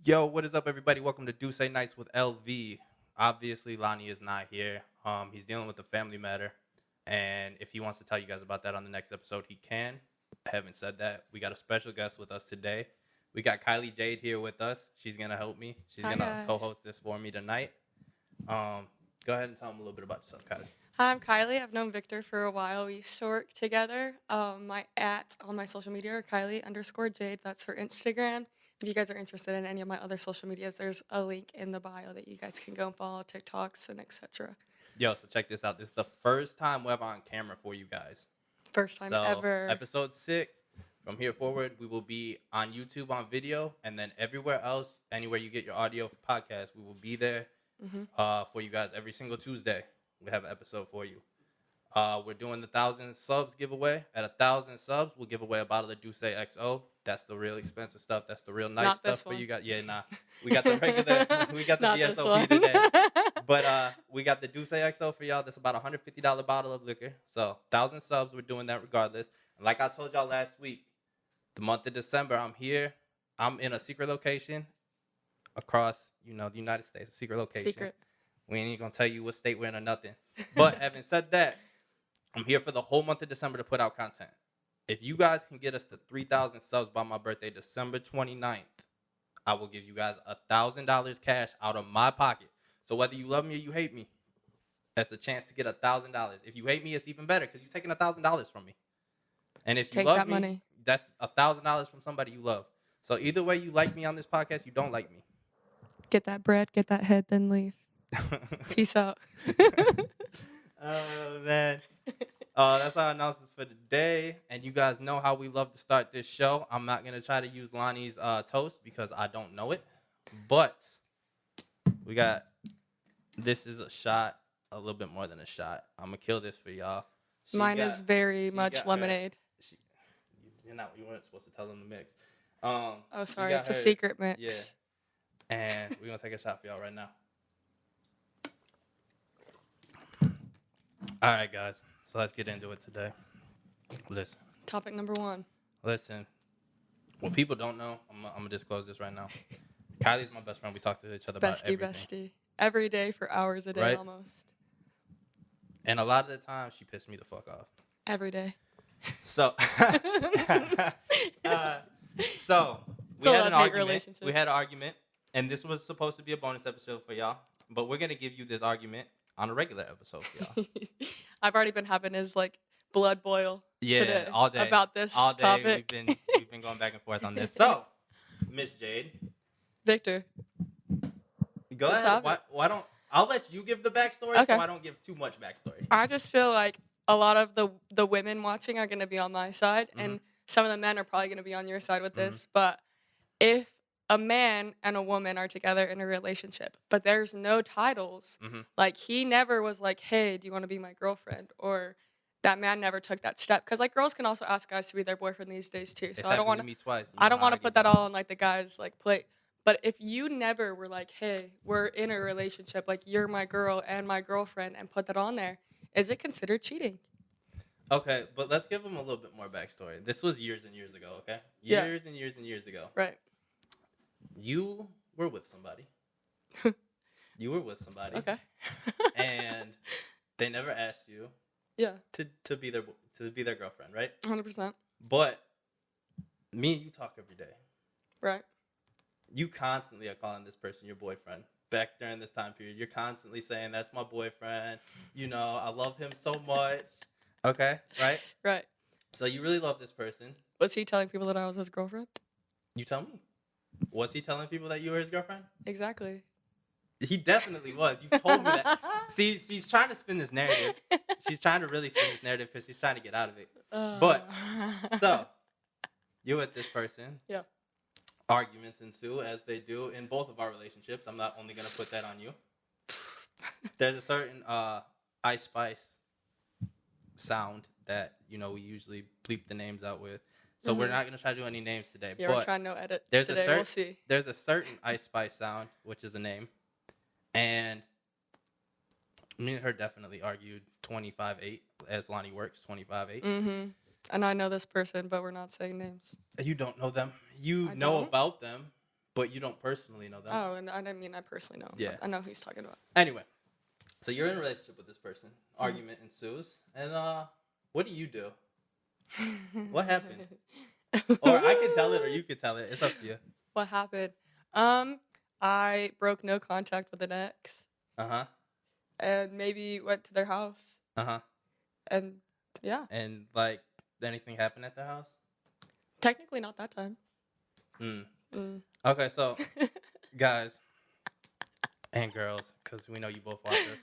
Yo, what is up, everybody? Welcome to Do Say Nights with LV. Obviously, Lonnie is not here. He's dealing with a family matter, and if he wants to tell you guys about that on the next episode, he can. Having said that, we got a special guest with us today. We got Kylee Jade here with us. She's gonna help me. She's Hi, gonna guys. co-host this for me tonight. Go ahead and tell them a little bit about yourself, Kylie. Hi, I'm Kylie. I've known Victor for a while. We used to work together. My @ on my social media are Kylie_Jade. That's her Instagram. If you guys are interested in any of my other social medias, there's a link in the bio that you guys can go and follow TikToks and etc. Yo, so check this out. This is the first time we're ever on camera for you guys. First time So, ever. episode 6, from here forward, we will be on YouTube on video, and then everywhere else, anywhere you get your audio for podcasts, we will be there for you guys every single Tuesday. We have an episode for you. We're doing the 1,000 subs giveaway. At 1,000 subs, we'll give away a bottle of Douce XO. That's the real expensive stuff. That's the real nice Not stuff this for one. you guys. Yeah, nah. We got the regular, we got the Not this VSOP one. today. But we got the Douce XO for y'all. That's about a $150 bottle of liquor. So 1,000 subs, we're doing that regardless. And like I told y'all last week, the month of December, I'm here. I'm in a secret location across, the United States. A secret location. Secret. We ain't even gonna tell you what state we're in or nothing. But having said that, I'm here for the whole month of December to put out content. If you guys can get us to 3,000 subs by my birthday, December 29th, I will give you guys $1,000 cash out of my pocket. So whether you love me or you hate me, that's a chance to get $1,000. If you hate me, it's even better because you're taking $1,000 from me. And if you Take love that me, money. that's $1,000 from somebody you love. So either way, you like me on this podcast, you don't like me. Get that bread, get that head, then leave. Peace out. Oh, man. That's our announcements for today. And you guys know how we love to start this show. I'm not going to try to use Lonnie's toast because I don't know it. But this is a shot, a little bit more than a shot. I'm going to kill this for y'all. Mine is very much lemonade. You weren't supposed to tell them the mix. Oh, sorry. It's a secret mix. Yeah. And we're going to take a shot for y'all right now. All right, guys. So let's get into it today. Listen. Topic number 1. Listen. What people don't know, I'm going to disclose this right now. Kylie's my best friend. We talk to each other about everything. Bestie. Every day for hours a day, right? Almost. And a lot of the time, she pissed me the fuck off. Every day. So, we had an argument, and this was supposed to be a bonus episode for y'all, but we're going to give you this argument on a regular episode for y'all. I've already been having his blood boil today all day about this all day. topic. We've been going back and forth on this. So, Miss Jade, Victor, go ahead. Why don't I'll let you give the backstory, okay. So I don't give too much backstory. I just feel like a lot of the women watching are going to be on my side, and some of the men are probably going to be on your side with this. But if a man and a woman are together in a relationship, but there's no titles, like he never was like, hey, do you want to be my girlfriend? Or that man never took that step. Because girls can also ask guys to be their boyfriend these days too. So I don't want to put that all on the guys' plate. But if you never were like, hey, we're in a relationship, you're my girl and my girlfriend, and put that on there, is it considered cheating? Okay, but let's give them a little bit more backstory. This was years and years ago, okay? Years and years ago. Right. You were with somebody. Okay. And they never asked you. Yeah. To be their girlfriend, right? 100%. But me and you talk every day. Right. You constantly are calling this person your boyfriend. Back during this time period, you're constantly saying, that's my boyfriend. I love him so much. Okay, right? Right. So you really love this person. Was he telling people that I was his girlfriend? You tell me. Was he telling people that you were his girlfriend? Exactly. He definitely was. You told me that. See, she's trying to spin this narrative. She's trying to really spin this narrative because she's trying to get out of it. But, so, you're with this person. Yeah. Arguments ensue, as they do in both of our relationships. I'm not only going to put that on you. There's a certain Ice Spice sound that, we usually bleep the names out with. So we're not going to try to do any names today. Yeah, but we're trying no edits today. We'll see. There's a certain Ice Spice sound, which is a name. And me and her definitely argued 25-8, as Lonnie works, 25-8. Mm-hmm. And I know this person, but we're not saying names. You don't know them. You know about them, But you don't personally know them. Oh, and I didn't mean I personally know him. Yeah. I know who he's talking about. Anyway, so you're in a relationship with this person. Argument ensues. And what do? What happened? Or I can tell it or you can tell it. It's up to you. What happened? I broke no contact with an ex. Uh-huh. And maybe went to their house. Uh-huh. And yeah. And like anything happened at the house? Technically not that time. Okay, so guys and girls, because we know you both watch this.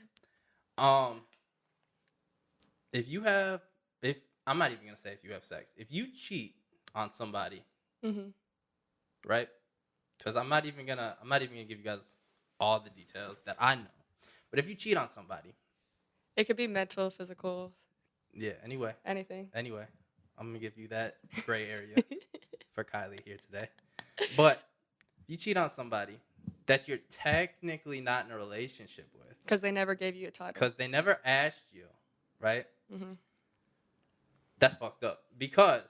If I'm not even gonna say if you have sex, if you cheat on somebody, right? Because I'm not even gonna give you guys all the details that I know. But if you cheat on somebody, it could be mental, physical. Yeah. Anyway. Anyway, I'm gonna give you that gray area for Kylee here today. But you cheat on somebody that you're technically not in a relationship with. Because they never gave you a title. Because they never asked you, right? That's fucked up. Because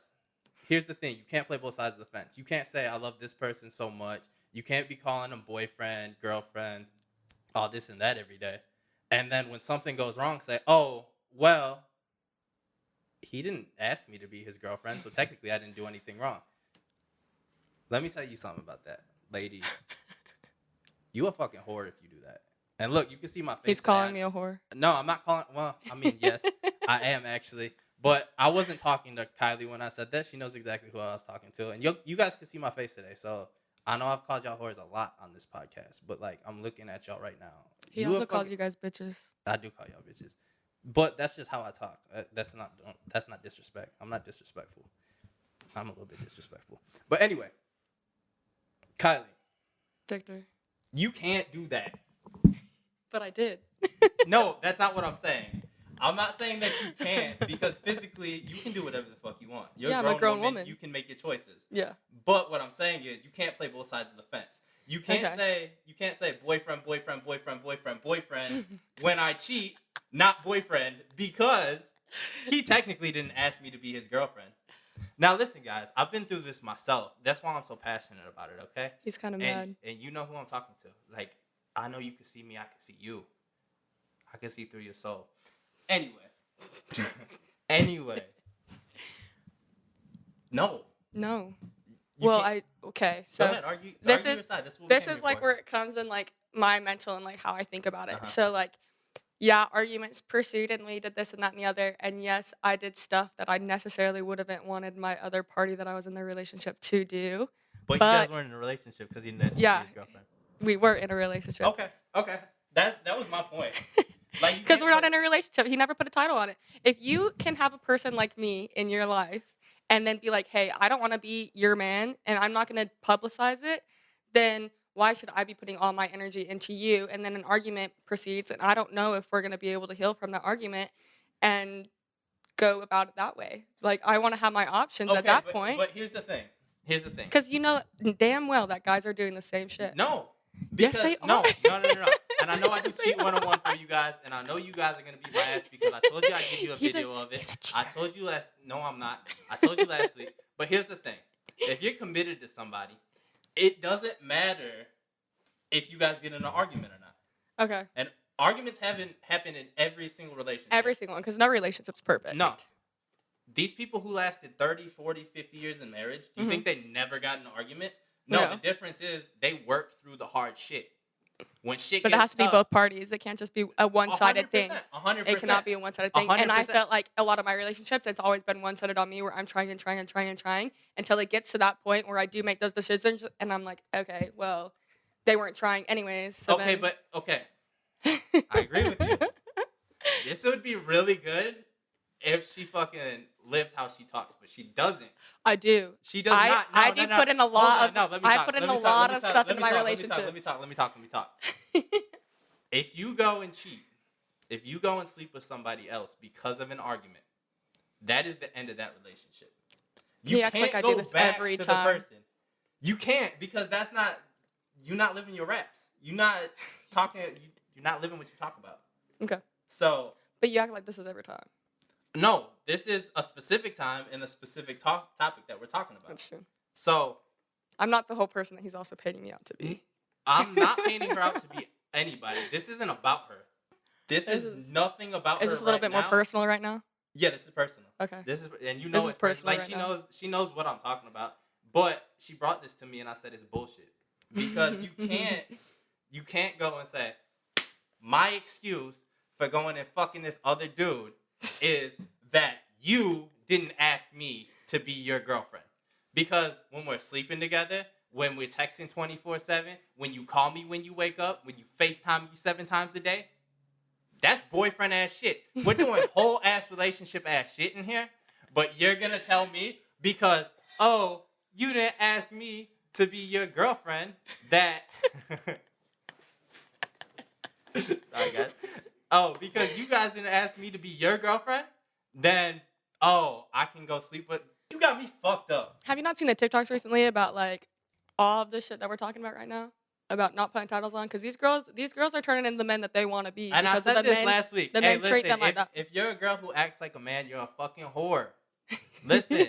here's the thing. You can't play both sides of the fence. You can't say, I love this person so much. You can't be calling them boyfriend, girlfriend, all this and that every day. And then when something goes wrong, say, oh, well, he didn't ask me to be his girlfriend, so technically I didn't do anything wrong. Let me tell you something about that, ladies. You a fucking whore if you do that. And look, you can see my face. He's calling me a whore. No, I'm not calling. Well, I mean, yes, I am actually. But I wasn't talking to Kylee when I said that. She knows exactly who I was talking to. And you guys can see my face today. So I know I've called y'all whores a lot on this podcast. But, like, I'm looking at y'all right now. He also calls you guys bitches. I do call y'all bitches. But that's just how I talk. That's not disrespect. I'm not disrespectful. I'm a little bit disrespectful. But anyway, Kylee. Victor. You can't do that. But I did. No, that's not what I'm saying. I'm not saying that you can't because physically you can do whatever the fuck you want. You're I'm a grown woman. You can make your choices. Yeah. But what I'm saying is you can't play both sides of the fence. You can't say boyfriend when I cheat, not boyfriend, because he technically didn't ask me to be his girlfriend. Now listen, guys, I've been through this myself. That's why I'm so passionate about it, okay? He's kind of mad. And you know who I'm talking to. Like, I know you can see me, I can see you. I can see through your soul. Anyway. No. Okay. So go ahead, argue this your is side. this is like where it comes in like my mental and like how I think about it. So like, yeah, arguments pursued and we did this and that and the other. And yes, I did stuff that I necessarily would have wanted my other party that I was in the relationship to do. But you guys weren't in a relationship because he didn't ask his girlfriend. We were in a relationship. Okay. That was my point. Like, because we're not in a relationship. He never put a title on it. If you can have a person like me in your life and then be like, hey, I don't want to be your man and I'm not going to publicize it, then why should I be putting all my energy into you? And then an argument proceeds and I don't know if we're going to be able to heal from that argument and go about it that way. Like, I want to have my options at that point. But here's the thing. Because you know damn well that guys are doing the same shit. No. Yes, they are. No. And I know I do cheat 101 for you guys, and I know you guys are going to beat my ass because I told you I'd give you a video of it. I told you no, I'm not. I told you last week. But here's the thing. If you're committed to somebody, it doesn't matter if you guys get in an argument or not. Okay. And arguments happen in every single relationship. Every single one, because no relationship's perfect. No. These people who lasted 30, 40, 50 years in marriage, do you think they never got in an argument? No, the difference is they worked through the hard shit. When shit but gets it has to be tough, both parties. It can't just be a one-sided thing. 100%. It cannot be a one-sided thing. 100%. And I felt like a lot of my relationships, it's always been one-sided on me where I'm trying until it gets to that point where I do make those decisions and I'm like, okay, well, they weren't trying anyways. So okay. I agree with you. This would be really good if she fucking lived how she talks, but she doesn't. I do. She does not. No, I do put in a lot of stuff into my relationships. Let me talk. If you go and cheat, if you go and sleep with somebody else because of an argument, that is the end of that relationship. He acts like I do this every time. You can't, because you're not living your raps. You're not talking. You're not living what you talk about. Okay. So. But you act like this is every time. No, this is a specific time and a specific topic that we're talking about. That's true. So, I'm not the whole person that he's also painting me out to be. I'm not painting her out to be anybody. This isn't about her. This is nothing about her. Is this a little bit more personal right now? Yeah, this is personal. Okay. This is, and you This know is it's personal like right she knows what I'm talking about. But she brought this to me, and I said it's bullshit because you can't go and say my excuse for going and fucking this other dude is that you didn't ask me to be your girlfriend. Because when we're sleeping together, when we're texting 24/7, when you call me when you wake up, when you FaceTime me 7 times a day, that's boyfriend ass shit. We're doing whole ass relationship ass shit in here, but you're gonna tell me because, oh, you didn't ask me to be your girlfriend that... Sorry, guys. Oh, because you guys didn't ask me to be your girlfriend, then, oh, I can go sleep with... You got me fucked up. Have you not seen the TikToks recently about, like, all of the shit that we're talking about right now? About not putting titles on? Because these girls are turning into the men that they want to be. And I said this last week. The men treat them like that. If you're a girl who acts like a man, you're a fucking whore. Listen,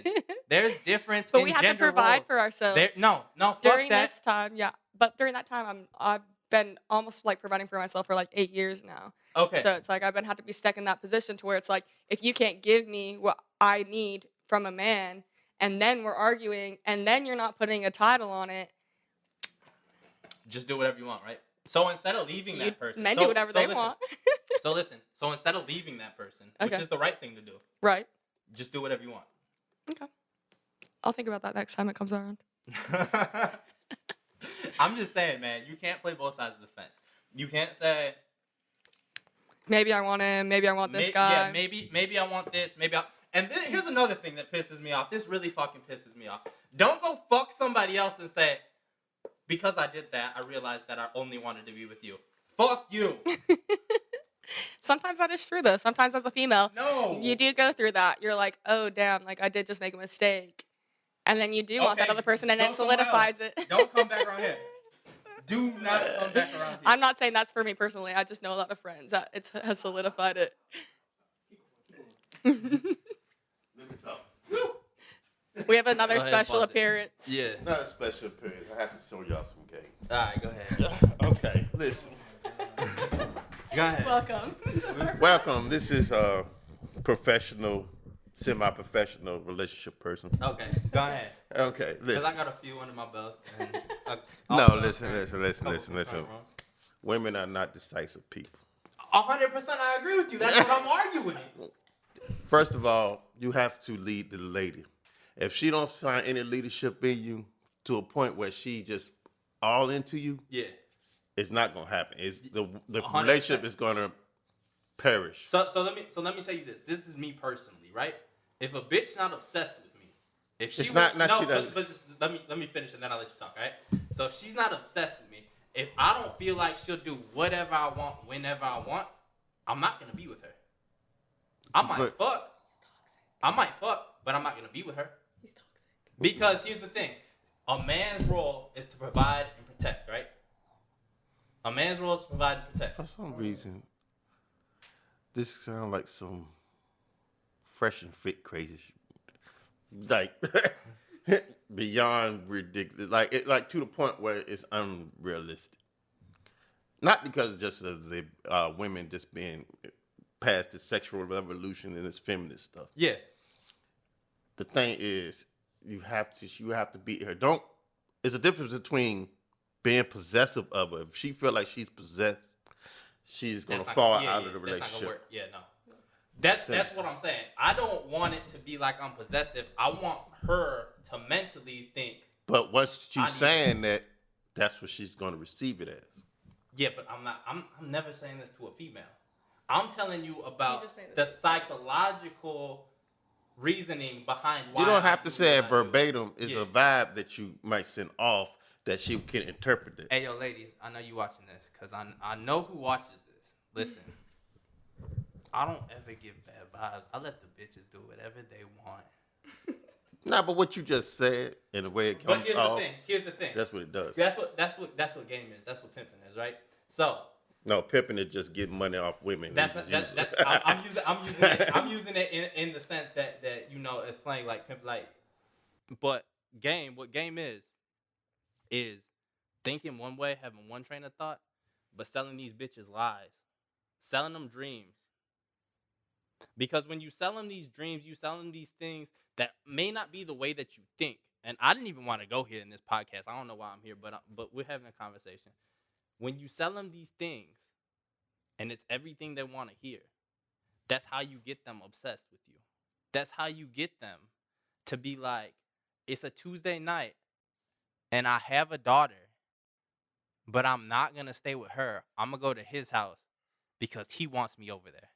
there's difference but in we have gender to provide roles. for ourselves. No, fuck during that. this time, yeah. But during that time, I've been almost like providing for myself for like 8 years now. Okay. So it's like I've been had to be stuck in that position to where it's like if you can't give me what I need from a man, and then we're arguing, and then you're not putting a title on it. Just do whatever you want, right? So instead of leaving that person, men do whatever they want. So listen. So instead of leaving that person, which is the right thing to do, right? Just do whatever you want. Okay. I'll think about that next time it comes around. I'm just saying, man, you can't play both sides of the fence. You can't say maybe I want him, maybe I want this guy. Yeah, maybe I want this, and then here's another thing that pisses me off. This really fucking pisses me off. Don't go fuck somebody else and say, because I did that, I realized that I only wanted to be with you. Fuck you. Sometimes that is true, though. Sometimes as a female, no, you do go through that. You're like, oh, damn, like I did just make a mistake. And then you do want that other person, and it solidifies it. Don't come back around here. Do not come back around here. I'm not saying that's for me personally. I just know a lot of friends that it has solidified it. Let me talk. We have another special appearance. Yeah. Not a special appearance. I have to show y'all some game. All right, go ahead. Okay, listen. Go ahead. Welcome. Welcome. This is a professional, semi-professional relationship person. Okay, go ahead. Okay, Because listen. I got a few under my belt. And No, listen. Women are not decisive people. 100% I agree with you. That's what I'm arguing. First of all, you have to lead the lady. If she don't find any leadership in you to a point where she just all into you, Yeah. it's not gonna happen. It's the 100%. relationship is gonna perish. So let me tell you this. This is me personally, right? If a bitch not obsessed with me, if she It's not she doesn't. but just let me finish and then I'll let you talk, all right? So if she's not obsessed with me, if I don't feel like she'll do whatever I want whenever I want, I'm not gonna be with her. I might fuck, but I'm not gonna be with her. He's toxic. Because here's the thing. A man's role is to provide and protect, right? A man's role is to provide and protect. For some reason, this sounds like some fresh and fit crazy shit. Like beyond ridiculous. Like to the point where it's unrealistic. Not because just of the women just being past the sexual revolution and this feminist stuff. Yeah. The thing is, you have to beat her. There's a difference between being possessive of her. If she feel like she's possessed, she's gonna fall out of the relationship. That's not gonna work. Yeah, no. That's what I'm saying. I don't want it to be like I'm possessive. I want her to mentally think. But once she's saying that, that's what she's gonna receive it as. Yeah, but I'm not. I'm never saying this to a female. I'm telling you about just saying the this to psychological reasoning behind why. You don't I have to do say what it I do. verbatim. It's Yeah. a vibe that you might send off that she can interpret it. Hey, yo, ladies, I know you watching this because I know who watches this. Listen, I don't ever give bad vibes. I let the bitches do whatever they want. Nah, but what you just said and the way it comes But off, here's the thing. that's what it does. That's what game is. That's what pimping is, right? So No, pimping is just getting money off women. I'm using it in the sense that you know it's slang like pimp like. But what game is? is thinking one way, having one train of thought, but selling these bitches lies, selling them dreams. Because when you sell them these dreams, you sell them these things that may not be the way that you think. And I didn't even want to go here in this podcast. I don't know why I'm here, but we're having a conversation. When you sell them these things, and it's everything they want to hear, that's how you get them obsessed with you. That's how you get them to be like, it's a Tuesday night, and I have a daughter, but I'm not going to stay with her. I'm going to go to his house because he wants me over there.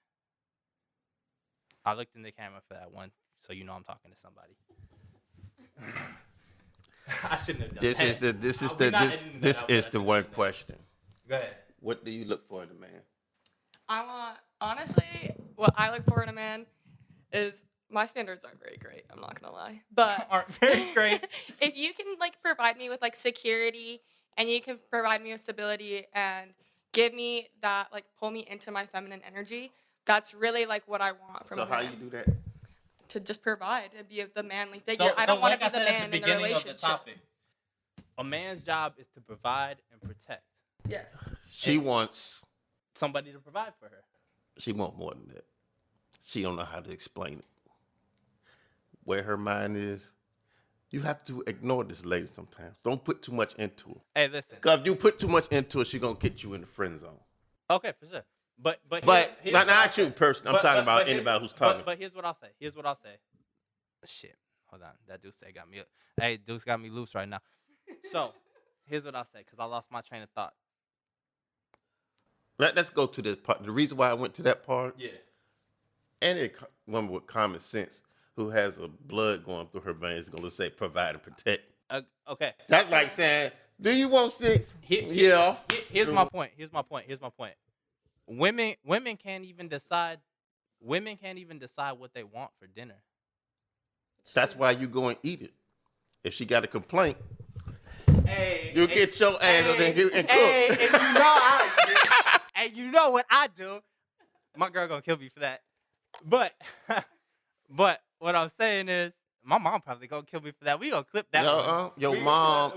I looked in the camera for that one, so you know I'm talking to somebody. I shouldn't have done that. This is the one question. Go ahead. What do you look for in a man? Honestly, what I look for in a man is, my standards aren't very great. I'm not gonna lie, but aren't very great. If you can like provide me with like security, and you can provide me with stability, and give me that, like, pull me into my feminine energy, that's really like what I want from a man. So how you do that? To just provide and be the manly figure. I don't want to be the man in the relationship. A man's job is to provide and protect. Yes. She wants somebody to provide for her. She wants more than that. She don't know how to explain it. Where her mind is, you have to ignore this lady sometimes. Don't put too much into her. Hey, listen. Because if you put too much into her, she's going to get you in the friend zone. Okay, for sure. But not you personally. I'm talking about anybody who's talking. But here's what I'll say. Shit. Hold on. That Deuce got me. Hey, Deuce got me loose right now. So, here's what I'll say, because I lost my train of thought. Let's go to this part. The reason why I went to that part. Yeah. Any woman with common sense who has a blood going through her veins is going to say provide and protect. Okay. That's like saying, do you want sex? Yeah. Here's my point. Women can't even decide. Women can't even decide what they want for dinner. That's why you go and eat it. If she got a complaint, you get your ass and cook. And you know what I do. My girl gonna kill me for that. But what I'm saying is, my mom probably gonna kill me for that. We gonna clip that one. Your mom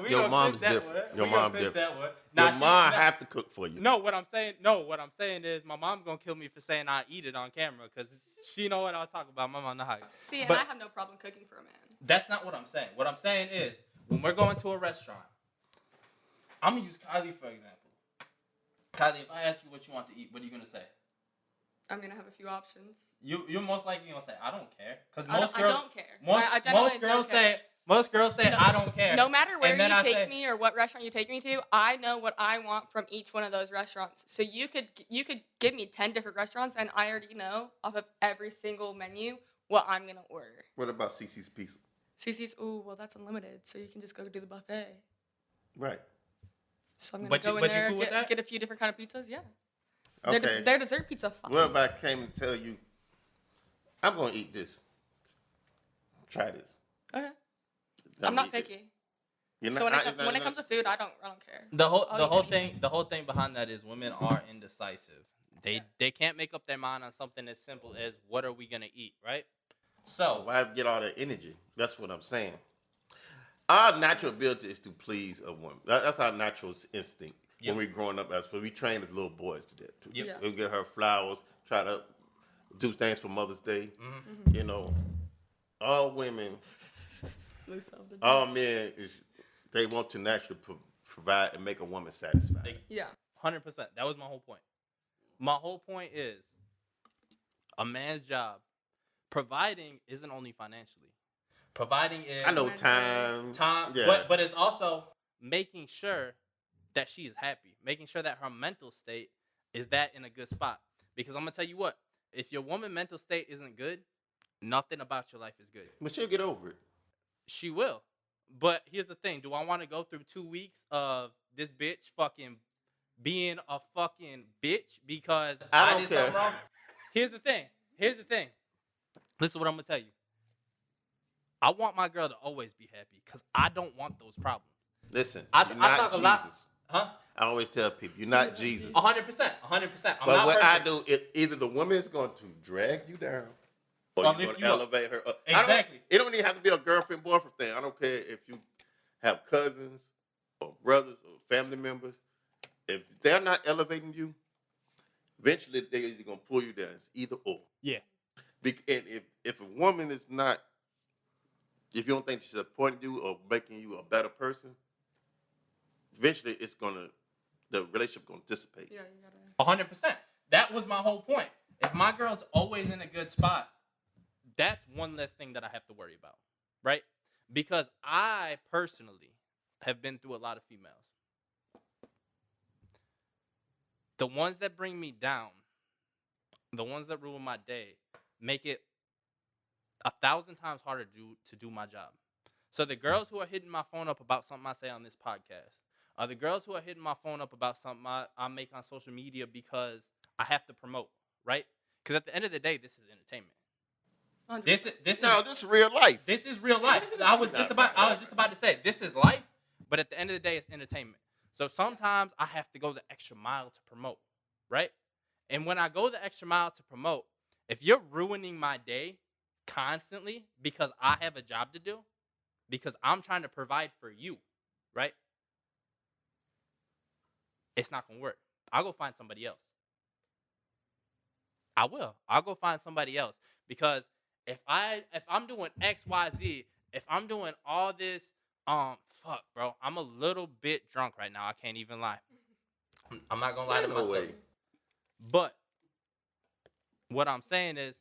is different. Your mom different. Your mom have to cook for you. No, what I'm saying is, my mom gonna kill me for saying I eat it on camera, because she know what I'll talk about. My mom know how. See, and I have no problem cooking for a man. That's not what I'm saying. What I'm saying is, when we're going to a restaurant, I'm gonna use Kylee for example. Kylee, if I ask you what you want to eat, what are you gonna say? I mean, I have a few options. You're most likely gonna say I don't care, because I don't care. Most girls say I don't care. No matter where you take me or what restaurant you take me to, I know what I want from each one of those restaurants. So you could give me 10 different restaurants, and I already know off of every single menu what I'm gonna order. What about CC's Pizza? CC's, well, that's unlimited, so you can just go do the buffet. Right. So I'm gonna go in there and get a few different kind of pizzas. Yeah. Okay. Their dessert pizza. Fine. What if I came and tell you, I'm gonna eat this. Try this. Okay. I'm not picky. So when it comes to food, I don't care. The whole thing behind that is women are indecisive. They can't make up their mind on something as simple as what are we gonna eat, right? So why get all that energy? That's what I'm saying. Our natural ability is to please a woman. That's our natural instinct. Yep. When we're growing up, we train as little boys to that too. Yep. Yeah. We'll get her flowers, try to do things for Mother's Day. Mm-hmm. You know, all women, all men they want to naturally provide and make a woman satisfied. Yeah, 100%. That was my whole point. My whole point is, a man's job, providing isn't only financially. Providing is time, yeah. but it's also making sure that she is happy, making sure that her mental state is that in a good spot. Because I'm gonna tell you what, if your woman's mental state isn't good, nothing about your life is good. But she'll get over it. She will. But here's the thing: do I want to go through 2 weeks of this bitch fucking being a fucking bitch because I did something wrong? Here's the thing. This is what I'm gonna tell you. I want my girl to always be happy because I don't want those problems. Listen, I talk a lot. Huh? I always tell people, you're not Jesus. 100%. But what I do is either the woman is going to drag you down or you're going to elevate her up. Exactly. It don't even have to be a girlfriend-boyfriend thing. I don't care if you have cousins, or brothers or family members, if they're not elevating you, eventually they're either gonna pull you down. It's either or. Yeah. And if a woman is not, if you don't think she's supporting you or making you a better person, eventually the relationship gonna dissipate. Yeah, you gotta. 100%. That was my whole point. If my girl's always in a good spot, that's one less thing that I have to worry about, right? Because I personally have been through a lot of females. The ones that bring me down, the ones that ruin my day, make it 1,000 times harder to do my job. So the girls who are hitting my phone up about something I say on this podcast, are the girls who are hitting my phone up about something I make on social media because I have to promote, right? Because at the end of the day, this is entertainment. 100%. This is real life. This is real life. I was just about to say this is life, but at the end of the day, it's entertainment. So sometimes I have to go the extra mile to promote, right? And when I go the extra mile to promote, if you're ruining my day constantly because I have a job to do, because I'm trying to provide for you, right? It's not going to work. I'll go find somebody else. I will. I'll go find somebody else. Because if I'm doing X, Y, Z, if I'm doing all this, fuck, bro, I'm a little bit drunk right now. I can't even lie. I'm not going to lie to myself. But what I'm saying is,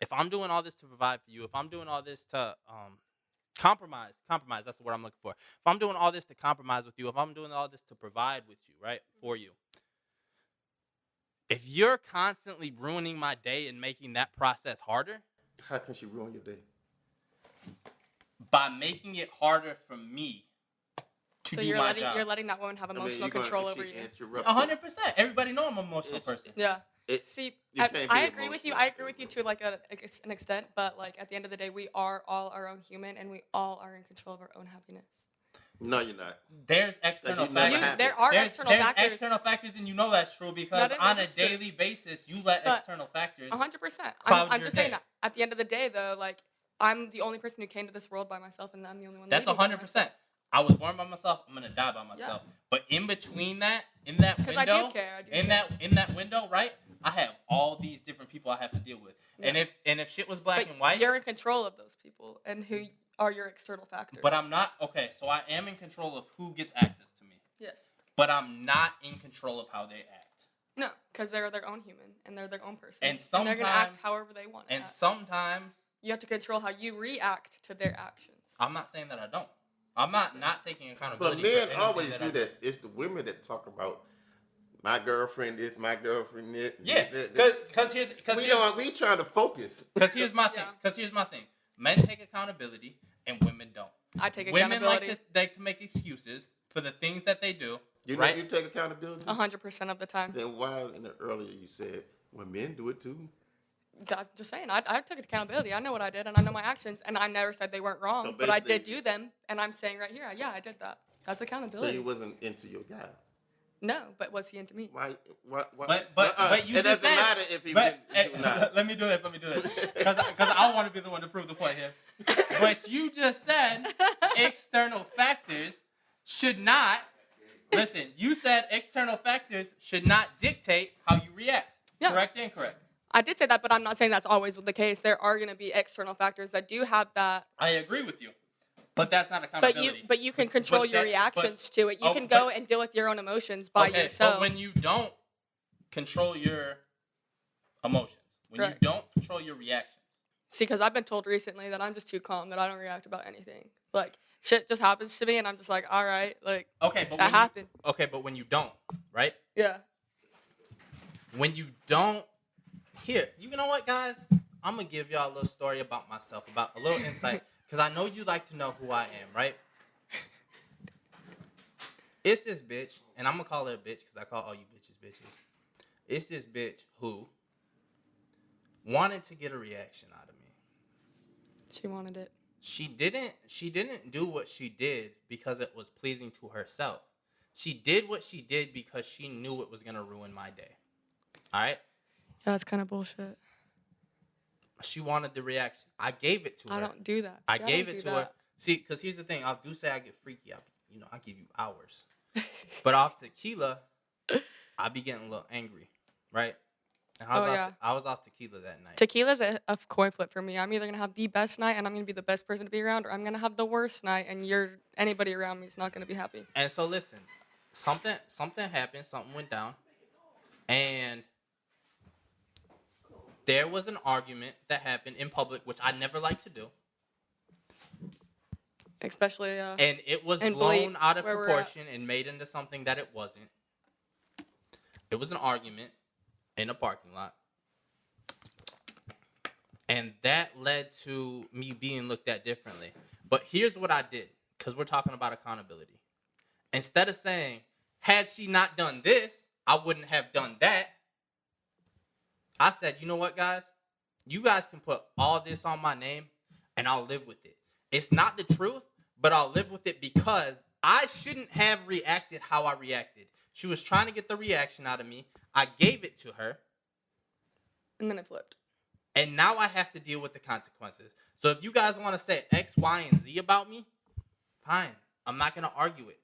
if I'm doing all this to provide for you, if I'm doing all this to compromise, that's the word I'm looking for. If I'm doing all this to compromise with you, if I'm doing all this to provide with you, right, for you, if you're constantly ruining my day and making that process harder. How can she ruin your day? By making it harder for me to do my job. You're letting that woman have emotional control over you. 100%. Everybody know I'm an emotional person. Yeah. See, I agree with you. I agree with you to like an extent, but like at the end of the day, we are all our own human, and we all are in control of our own happiness. No, you're not. There's external factors. There are external factors. There's external factors, and you know that's true because on a daily basis, you let external factors. 100%. I'm just saying that. At the end of the day, though, like I'm the only person who came to this world by myself, and I'm the only one. That's 100%. I was born by myself. I'm gonna die by myself. Yeah. But in between that, in that window, I do care. In that window, right? I have all these different people I have to deal with, and if shit was black and white, you're in control of those people and who are your external factors. But I'm not okay. So I am in control of who gets access to me. Yes. But I'm not in control of how they act. No, because they're their own human and they're their own person, and they're gonna act however they want. And sometimes you have to control how you react to their actions. I'm not saying that I don't. I'm not taking accountability. But men always do that. It's the women that talk about my girlfriend this, my girlfriend that. Yeah, because we trying to focus. Because here's my thing. Men take accountability and women don't. I take accountability. Women like to make excuses for the things that they do. You right? You take accountability? 100% of the time. Then why earlier you said when men do it too? I'm just saying, I took accountability. I know what I did, and I know my actions, and I never said they weren't wrong, but I did do them, and I'm saying right here, yeah, I did that. That's accountability. So he wasn't into your guy? No, but was he into me? Why? But you it doesn't matter if he was into you or not. Let me do this, because I want to be the one to prove the point here. But you just said external factors should not, listen, you said external factors should not dictate how you react. Yeah. Correct or incorrect? I did say that, but I'm not saying that's always the case. There are going to be external factors that do have that. I agree with you, but that's not accountability. But you can control your reactions to it. You can go and deal with your own emotions by yourself. But when you don't control your emotions, when you don't control your reactions. See, because I've been told recently that I'm just too calm, that I don't react about anything. Like, shit just happens to me, and I'm just like, all right, like, but that happened. But when you don't, right? Yeah. When you don't. Here, you know what, guys? I'm going to give y'all a little story about myself, about a little insight, because I know you like to know who I am, right? It's this bitch, and I'm going to call her a bitch because I call all you bitches bitches. It's this bitch who wanted to get a reaction out of me. She wanted it. She didn't do what she did because it was pleasing to herself. She did what she did because she knew it was going to ruin my day. All right? Yeah, that's kind of bullshit. She wanted the reaction. I gave it to her. I don't do that. I gave it to her. See, because here's the thing. I do say I get freaky. I give you hours. But off tequila, I be getting a little angry, right? And I was off tequila that night. Tequila's a coin flip for me. I'm either gonna have the best night and I'm gonna be the best person to be around, or I'm gonna have the worst night and anybody around me is not gonna be happy. And so listen, something happened, something went down, and there was an argument that happened in public, which I never like to do. Especially and it was blown out of proportion and made into something that it wasn't. It was an argument in a parking lot. And that led to me being looked at differently. But here's what I did, because we're talking about accountability. Instead of saying, had she not done this, I wouldn't have done that. I said, you know what, guys? You guys can put all this on my name, and I'll live with it. It's not the truth, but I'll live with it because I shouldn't have reacted how I reacted. She was trying to get the reaction out of me. I gave it to her. And then it flipped. And now I have to deal with the consequences. So if you guys want to say X, Y, and Z about me, fine. I'm not going to argue it.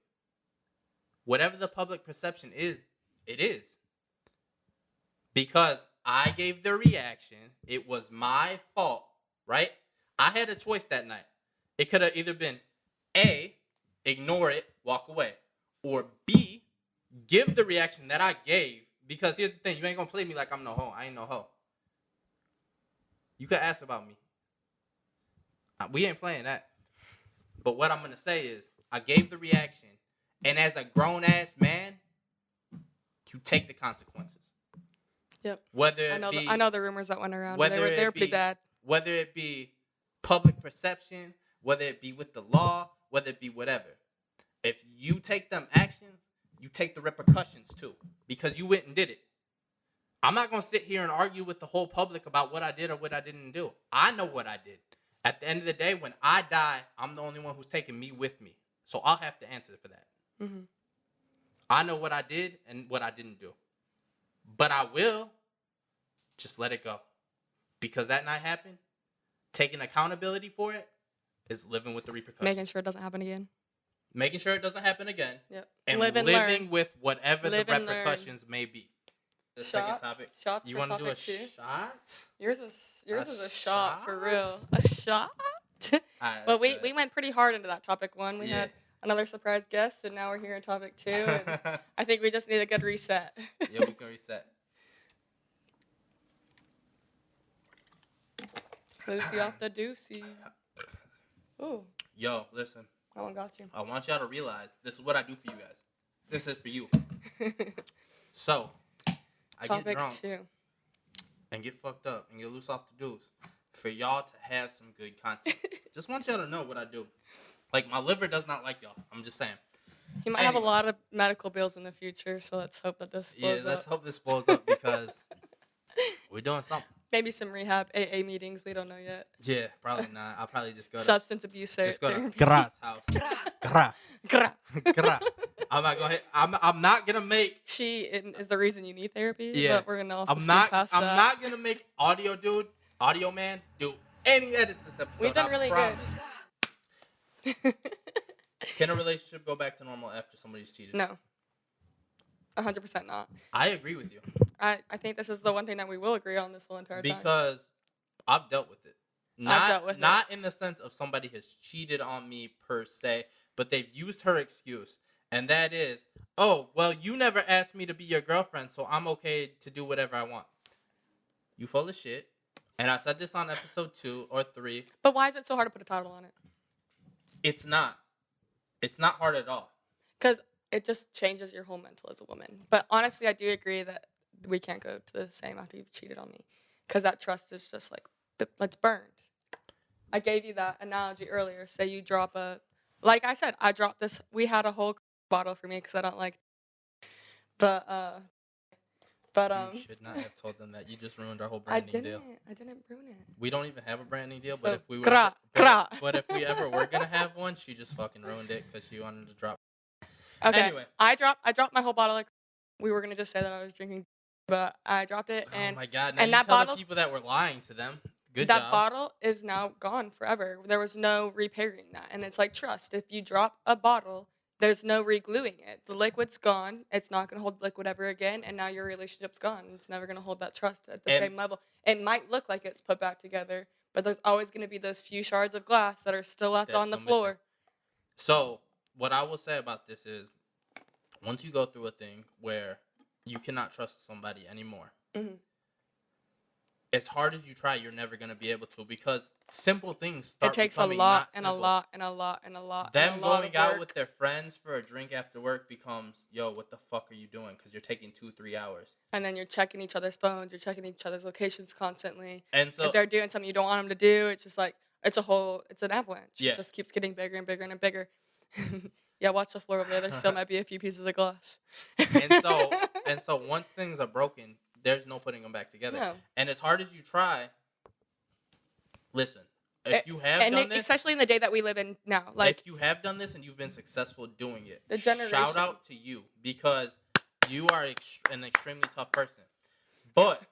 Whatever the public perception is, it is. Because I gave the reaction. It was my fault, right? I had a choice that night. It could have either been A, ignore it, walk away. Or B, give the reaction that I gave. Because here's the thing. You ain't going to play me like I'm no hoe. I ain't no hoe. You could ask about me. We ain't playing that. But what I'm going to say is, I gave the reaction. And as a grown-ass man, you take the consequences. Yep. Whether I know the rumors that went around. They were pretty bad. Whether it be public perception, whether it be with the law, whether it be whatever. If you take them actions, you take the repercussions too. Because you went and did it. I'm not going to sit here and argue with the whole public about what I did or what I didn't do. I know what I did. At the end of the day, when I die, I'm the only one who's taking me with me. So I'll have to answer for that. Mm-hmm. I know what I did and what I didn't do. But I will just let it go. Because that night happened. Taking accountability for it is living with the repercussions. Making sure it doesn't happen again. Making sure it doesn't happen again. Yep. And living with whatever the repercussions may be. The second topic. Shots. You want to do a shot? Yours is a shot for real. A shot. But we went pretty hard into that topic one. We had another surprise guest, and now we're here in topic 2. And I think we just need a good reset. Yeah, we can reset. Lucy off the doozy. Ooh. Yo, listen. That one got you. I want y'all to realize this is what I do for you guys. This is for you. So, I topic get drunk 2. and get fucked up and get loose off the deuce for y'all to have some good content. Just want y'all to know what I do. Like, my liver does not like y'all. I'm just saying. You might have a lot of medical bills in the future, so let's hope that this blows up. Yeah, let's hope this blows up because we're doing something. Maybe some rehab AA meetings. We don't know yet. Yeah, probably not. I'll probably just go to substance abuse just go therapy. to Gra's house. Gra. I'm not gonna make. She is the reason you need therapy. Yeah. But we're gonna also. I'm not gonna make audio man do any edits this episode. We've done really good. Can a relationship go back to normal after somebody's cheated? No. 100% not. I agree with you. I think this is the one thing that we will agree on this whole entire time. Because I've dealt with it. Not in the sense of somebody has cheated on me per se, but they've used her excuse. And that is, oh, well, you never asked me to be your girlfriend, so I'm okay to do whatever I want. You full of shit. And I said this on episode 2 or 3. But why is it so hard to put a title on it? It's not. It's not hard at all. Because it just changes your whole mental as a woman. But honestly, I do agree that we can't go to the same after you've cheated on me. Because that trust is just like, it's burned. I gave you that analogy earlier. Say you drop like I said, I dropped this. We had a whole bottle for me because I don't like. But you should not have told them that. You just ruined our whole branding deal. I didn't ruin it. We don't even have a branding deal, So, but if we were, but if we ever were gonna have one, she just fucking ruined it because she wanted to drop. Okay. Anyway, I dropped my whole bottle. Like we were gonna just say that I was drinking, but I dropped it. And oh my god! Now and you that tell bottle, the people that were lying to them. Good that job. bottle is now gone forever. There was no repairing that, and it's like trust. If you drop a bottle, there's no re-gluing it. The liquid's gone. It's not going to hold liquid ever again, and now your relationship's gone. It's never going to hold that trust at the same level. It might look like it's put back together, but there's always going to be those few shards of glass that are still left on the floor. Missing. So what I will say about this is, once you go through a thing where you cannot trust somebody anymore, as hard as you try, you're never going to be able to, because simple things start becoming not simple. It takes a lot and a lot and a lot and a lot. Them going out with their friends for a drink after work becomes, yo, what the fuck are you doing? Because you're taking 2-3 hours. And then you're checking each other's phones. You're checking each other's locations constantly. And so if they're doing something you don't want them to do, it's just like, it's an avalanche. Yeah. It just keeps getting bigger and bigger and bigger. Yeah, watch the floor over there. There still might be a few pieces of glass. and so once things are broken, there's no putting them back together. No. And as hard as you try, listen, if you have done this, especially in the day that we live in now, like if you have done this and you've been successful doing it, the generation, shout out to you, because you are an extremely tough person. But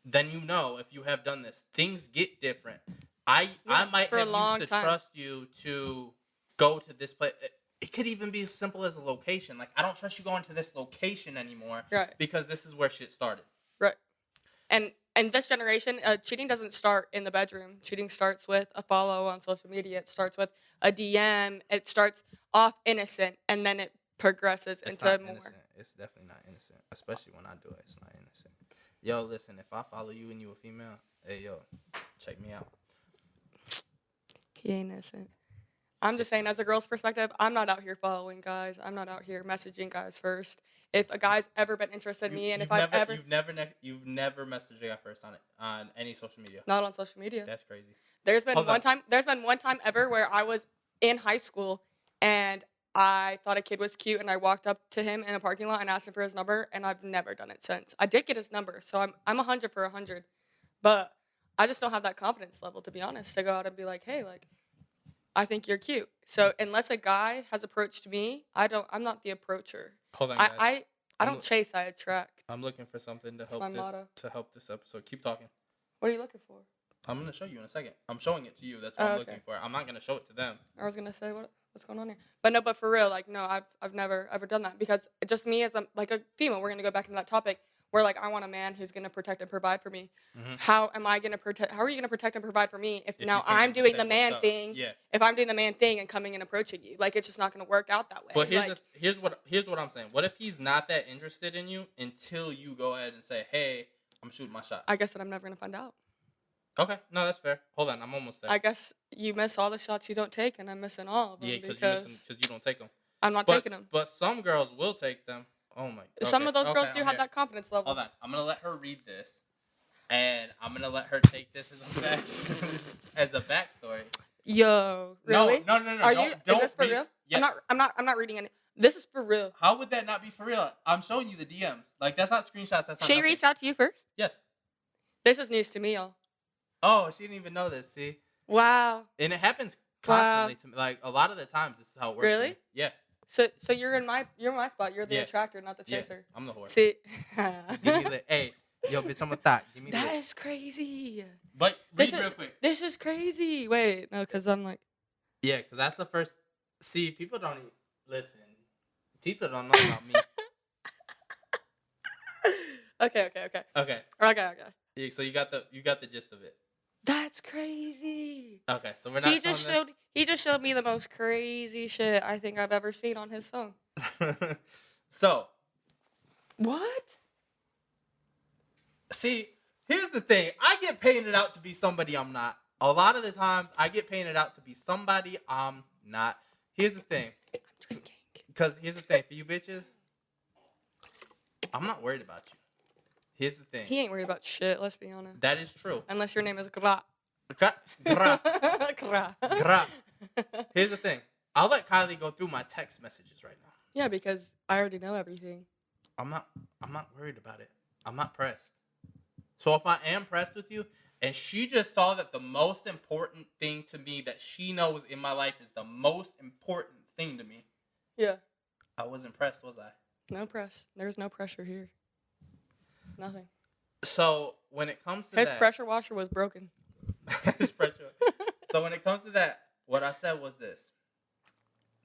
then if you have done this, things get different. I might have used to trust you to go to this place. It could even be as simple as a location. Like, I don't trust you going to this location anymore, right? Because this is where shit started, right? And this generation, cheating doesn't start in the bedroom. Cheating starts with a follow on social media. It starts with a DM. It starts off innocent, and then it progresses into more. Innocent. It's definitely not innocent, especially when I do it. It's not innocent. Yo, listen, if I follow you and you a female, hey, yo, check me out. He ain't innocent. I'm just saying, as a girl's perspective, I'm not out here following guys. I'm not out here messaging guys first. If a guy's ever been interested in me, and if I've ever... You've never messaged a guy first on any social media? Not on social media. That's crazy. There's been one time ever where I was in high school, and I thought a kid was cute, and I walked up to him in a parking lot and asked him for his number, and I've never done it since. I did get his number, so I'm 100 for 100. But I just don't have that confidence level, to be honest, to go out and be like, hey, like, I think you're cute. So unless a guy has approached me, I'm not the approacher. Hold on, guys. I don't chase, I attract. I'm looking for something to help this episode. Keep talking. What are you looking for? I'm gonna show you in a second. I'm showing it to you. That's what I'm looking for. I'm not gonna show it to them. I was gonna say what's going on here, but for real, like, no, I've never ever done that, because just me as a female. We're gonna go back into that topic. Where, like, I want a man who's going to protect and provide for me. Mm-hmm. How are you going to protect and provide for me if now I'm doing the man thing? Yeah. If I'm doing the man thing and coming and approaching you, like, it's just not going to work out that way. But here's what I'm saying. What if he's not that interested in you until you go ahead and say, "Hey, I'm shooting my shot"? I guess that I'm never going to find out. Okay, no, that's fair. Hold on, I'm almost there. I guess you miss all the shots you don't take, and I'm missing all of them because you don't take them. I'm not taking them. But some girls will take them. Oh my! Okay. Some of those girls do have that confidence level. Hold on, I'm gonna let her read this, and I'm gonna let her take this as a backstory. Yo, really? No. Is this for real? Yeah. I'm not reading any. This is for real. How would that not be for real? I'm showing you the DMs. Like, that's not screenshots. That's not. She reached out to you first? Yes. This is news to me, y'all. Oh, she didn't even know this. See? Wow. And it happens constantly to me. Like, a lot of the times, this is how it works. Really? Yeah. So you're in my spot. You're the attractor, not the chaser. Yeah, I'm the whore. See, give me the yo, bitch, I'm a thought. Give me that is crazy. But read real quick. This is crazy. Wait, no, because I'm like, yeah, because that's the first. See, people don't even listen. People don't know about me. Okay. Yeah, so you got the gist of it. That's crazy. Okay, so we're not. He just showed me the most crazy shit I think I've ever seen on his phone. So. What? See, here's the thing. I get painted out to be somebody I'm not. A lot of the times, I get painted out to be somebody I'm not. Here's the thing. I'm drinking. Because here's the thing. For you bitches, I'm not worried about you. Here's the thing. He ain't worried about shit, let's be honest. That is true. Unless your name is Gra. Gra. Gra. Here's the thing. I'll let Kylee go through my text messages right now. Yeah, because I already know everything. I'm not worried about it. I'm not pressed. So if I am pressed with you, and she just saw that the most important thing to me that she knows in my life is the most important thing to me. Yeah. I wasn't pressed, was I? No press. There's no pressure here. Nothing. So when it comes to his pressure washer was broken. His pressure. So when it comes to that, what I said was this.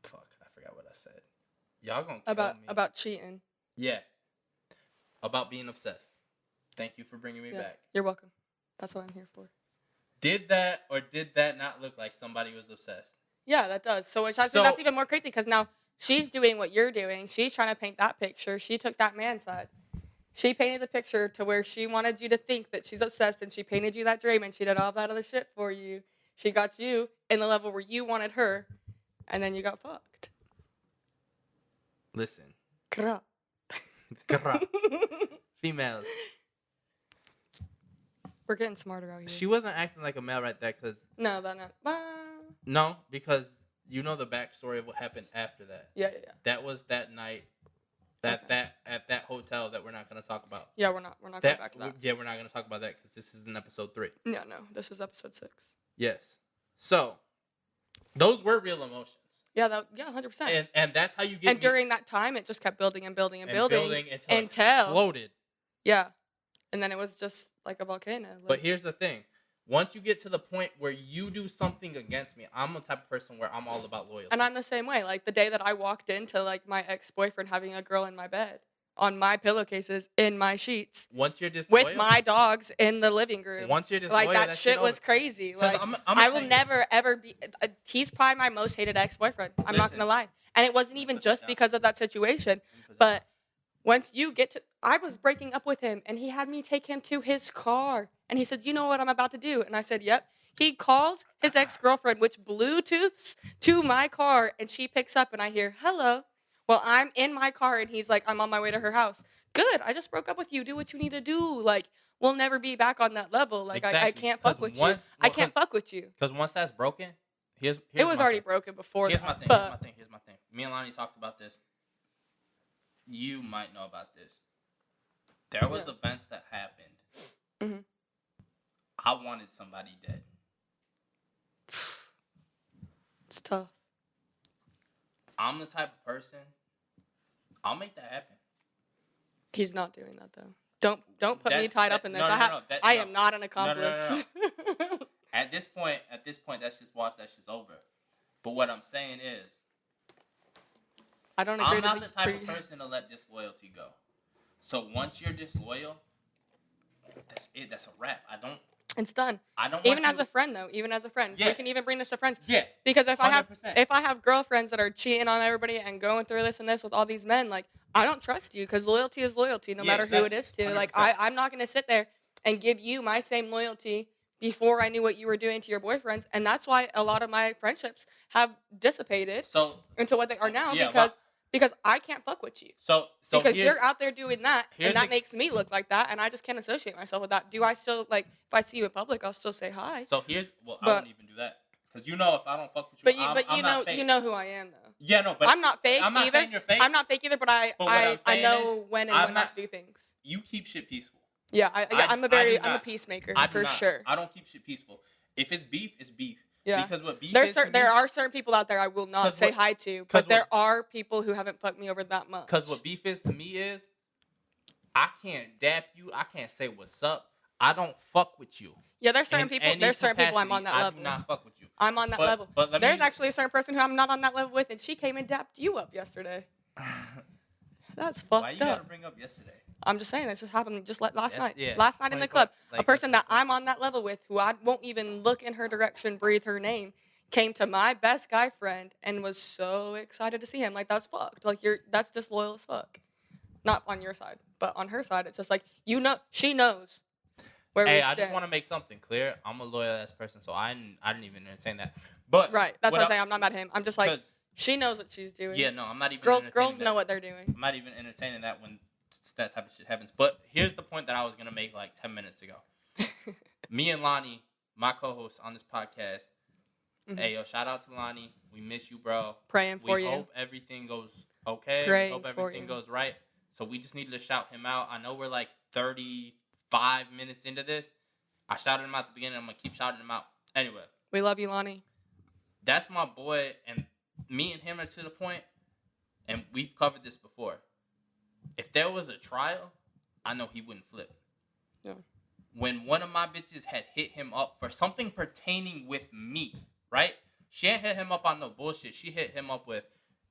Fuck, I Y'all gonna kill me. About cheating. Yeah. About being obsessed. Thank you for bringing me back. You're welcome. That's what I'm here for. Did that not look like somebody was obsessed? Yeah, that does. So that's even more crazy because now she's doing what you're doing. She's trying to paint that picture. She took that man's side. She painted the picture to where she wanted you to think that she's obsessed, and she painted you that dream, and she did all that other shit for you. She got you in the level where you wanted her, and then you got fucked. Listen. Gra. Females. We're getting smarter out here. She wasn't acting like a male right there because... No, that not. No, because you know the backstory of what happened after that. Yeah. That was that night, at that hotel that we're not going to talk about. Yeah, we're not going back to that. Yeah, we're not going to talk about that because this is in episode 3. Yeah, no, this is episode 6. Yes. So, those were real emotions. Yeah, 100%. And that's how you get. And during that time, it just kept building until it exploded. Yeah, and then it was just like a volcano. But here's the thing: once you get to the point where you do something against me, I'm the type of person where I'm all about loyalty. And I'm the same way. Like the day that I walked into like my ex-boyfriend having a girl in my bed, on my pillowcases, in my sheets. Once you're disloyal, with my dogs in the living room. Once you're disloyal, like that shit was crazy. Like I will never ever be. He's probably my most hated ex-boyfriend. I'm not gonna lie. And it wasn't even just because of that situation, but once you get to, I was breaking up with him, and he had me take him to his car, and he said, "You know what I'm about to do?" And I said, "Yep." He calls his ex-girlfriend, which Bluetooths to my car, and she picks up, and I hear, "Hello." Well, I'm in my car, and he's like, "I'm on my way to her house." Good. I just broke up with you. Do what you need to do. Like, we'll never be back on that level. Like, exactly. I can't fuck with you. I can't fuck with you. Because once that's broken, here's it was already broken before. Here's my thing. Here's my thing. Me and Lonnie talked about this. You might know about this. There was events that happened. Mm-hmm. I wanted somebody dead. It's tough. I'm the type of person. I'll make that happen. He's not doing that though. Don't put me tied up in this. I am not an accomplice. No. At this point, that's just watch. That's just over. But what I'm saying is, I don't agree. I'm not the type of person to let disloyalty go. So once you're disloyal, that's it. That's a wrap. It's done. I don't. Even as a friend, though. Even as a friend, we can even bring this to friends. Yeah. Because if 100%. I have girlfriends that are cheating on everybody and going through this and this with all these men, like I don't trust you because loyalty is loyalty, no matter who it is to. 100%. Like I'm not gonna sit there and give you my same loyalty before I knew what you were doing to your boyfriends, and that's why a lot of my friendships have dissipated into what they are now because I can't fuck with you. So because you're out there doing that, and that makes me look like that, and I just can't associate myself with that. Do I still, like, if I see you in public, I'll still say hi. So I wouldn't even do that. Because you know if I don't fuck with you, I'm not fake. You know who I am, though. Yeah, no, but I'm not fake I'm not either. Saying you're fake. I'm not fake either, but I know when and when not to do things. You keep shit peaceful. Yeah, I'm a peacemaker, for sure. I don't keep shit peaceful. If it's beef, it's beef. Yeah. Because what beef there are certain people out there I will not say hi to, but there are people who haven't fucked me over that much. Because what beef is to me is, I can't dap you. I can't say what's up. I don't fuck with you. Yeah, there's certain people. There's certain people I'm on that level. I do not fuck with you. I'm on that level. But there's actually a certain person who I'm not on that level with, and she came and dapped you up yesterday. That's fucked up. Why you gotta bring up yesterday? I'm just saying, it just happened just last night. Yeah, last night in the club. Like, a person that I'm on that level with, who I won't even look in her direction, breathe her name, came to my best guy friend and was so excited to see him. Like, that's fucked. Like, that's disloyal as fuck. Not on your side, but on her side, it's just like, she knows where we stand. I just want to make something clear. I'm a loyal ass person, so I didn't even entertain that. But right, that's what I'm saying. I'm not mad at him. I'm just like, she knows what she's doing. Yeah, no, I'm not even. Girls know what they're doing. I'm not even entertaining that when that type of shit happens. But here's the point that I was gonna make like 10 minutes ago. Me and Lonnie, my co-host on this podcast. Mm-hmm. Hey, yo, shout out to Lonnie. We miss you, bro. Praying for you. We hope everything goes okay. Praying we hope everything goes right. So we just needed to shout him out. I know we're like 35 minutes into this. I shouted him out at the beginning. I'm gonna keep shouting him out. Anyway. We love you, Lonnie. That's my boy, and me and him are to the point, and we've covered this before. If there was a trial, I know he wouldn't flip. Yeah. When one of my bitches had hit him up for something pertaining with me, right? She ain't hit him up on no bullshit. She hit him up with,